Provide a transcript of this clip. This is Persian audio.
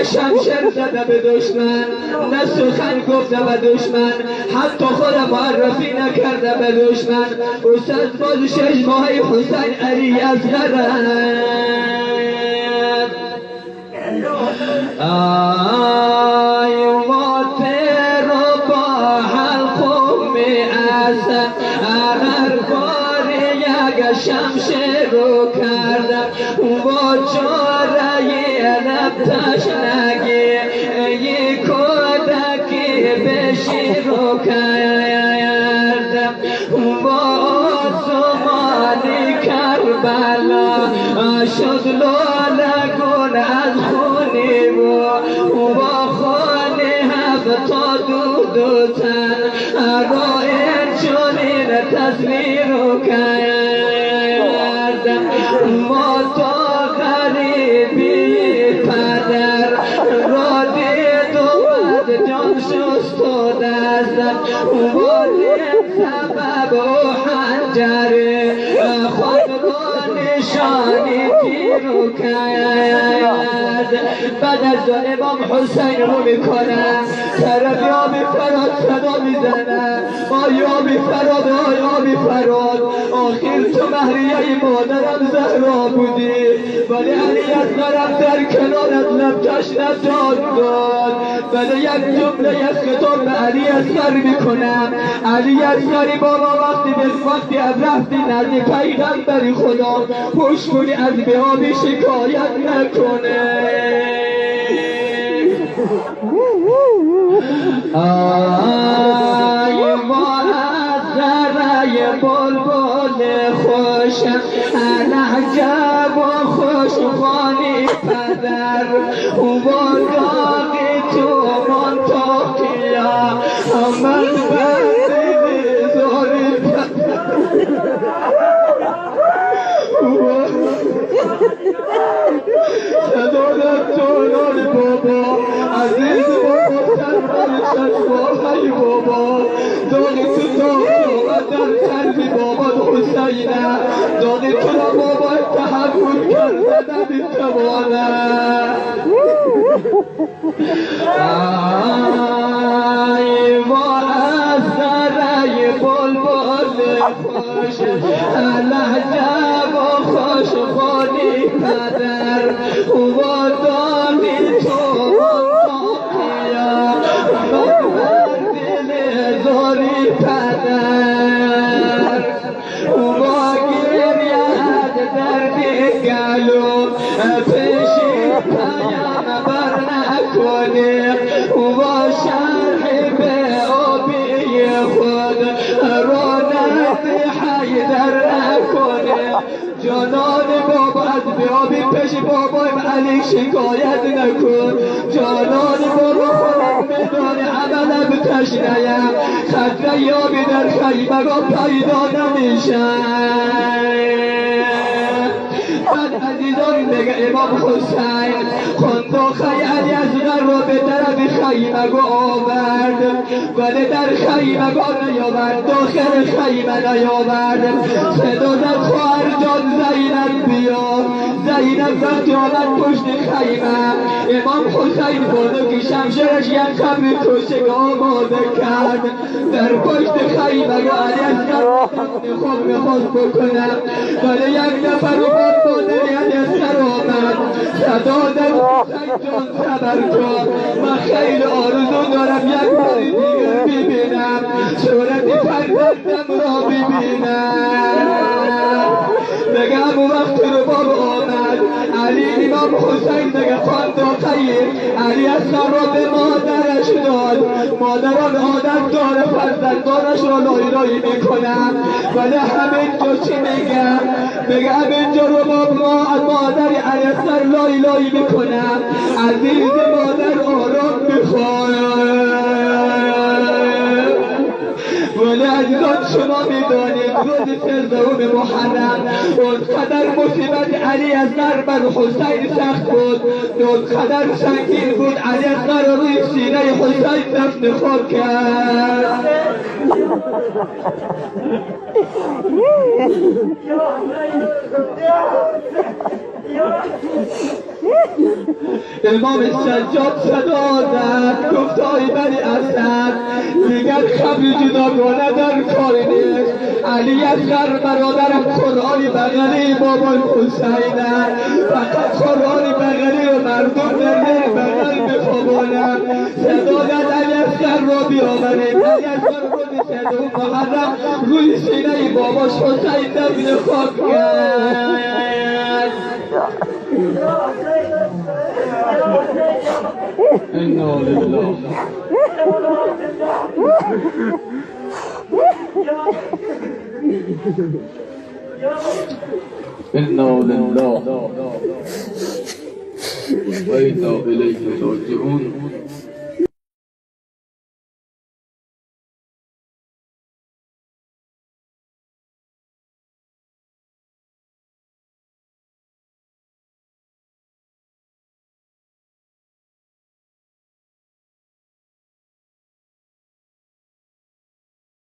نه شمشیر زده به دشمن، نه سخن گفته به دشمن، حتی خود معرفی نکرده به دشمن. استاد باز 6 ماهی حسین علی اصغر شمشیر رو کردم با چاره لب تشنگی ای کودکی بشی رو کردم با آسمان کربلا شد لالگون از خونی و با خانه هفتا دو تن رای چونین تصویر رو کردم ما تا غریبی پدر را دید اومد جان شست و دستم ولی سبب و حنجره خود را نشانی تیرو کرد. بعد از امام حسین رو میکنم طرف یا میفراد صدا میزنه ما یا میفراد یا میفراد آخر تو مهریه مادرم زهرا بودی ولی علی اصغرم در کنارت لب تشنه جان داد. ولی یک جمله خطاب به علی اصغر میکنم علی اصغری بابا وقتی از رفتی نزد پیغمبر خدا پشت کنی از بیابی شکایت نکنه. آی معذره بلبل خوش العجب و خوشخوانی پدر و داغی تو منطقیا من بردی زاری صدادت جانان بابا عزیز بابا سرمانی چشماهای بابا داغی تو داغی و در قلبی بابا حسینه داغی تو را بابا تحمل کرده نمیتوانه. ای معذره بلبل خوش العجب و خوشخوانی پدر و داغی تو منطقیا من دل زاری پدر و گریت درد گلو پیشی پایم بر نکنی و شرح به آبی خود رونق حیدر نکنی. جانان بابا از بیابی پیش بابایم علی شکایت نکن. جانان بابا خودم میدانی عملم تشنیم خطره یابی در خیمگاه پیدا نمیشه. من عزیزان میگه امام حسین خنداخه علی اصغر رو به طرف خیمگاه آورد ولی در خیمگاه نیاورد داخل خیمه نیاورد. صدا زد خواهر جان زینب بیا. زینب وقتی آمد پشت خیمه امام حسین بانو که شمشیرش یک خبر کشک آماده کرد در پشت خیمگاه علی اصغر خواب میخواست بکنم ولی یک نفر اومد مادر علی اصغر آمد صدا زد حسین جان صبر کن من خیلی آرزو دارم یک بار دیگر ببینم صورت فرزندم را ببینم. دیگه همون وقت رو بابا آمد علی امام حسین دیگه خوانداخه علی اصغر را به مادرش داد. مادران عادت داره فرزندانش را لایلایی میکنم ولی همینجا چی میگم میگه همینجا رو بابا مادر علی اصغر لایلایی میکنم عزیز مادر آرام میخواد. ولی عزیزان شما میدانید روز 13 محرم اونقدر مصیبت علی اصغر بر حسین سخت بود اونقدر سنگین بود علی اصغر روی سینه حسین دفن خاک کرد. امام سجاد صدا زد گفت آی بنی اسد دیگر خبری جداگانه در کار نیست. علی اصغر برادرم قرآنی بغلی بابا حسینه، فقط قرآنی بغلی رو مردم در بغل بخوابانم. صدا زد علی اصغر را بیاوریم. علی اصغر رو به صدا محرم روی سینه باباش حسین دفن خاک کرد. إنا لله إنا لله وإنا إليه راجعون.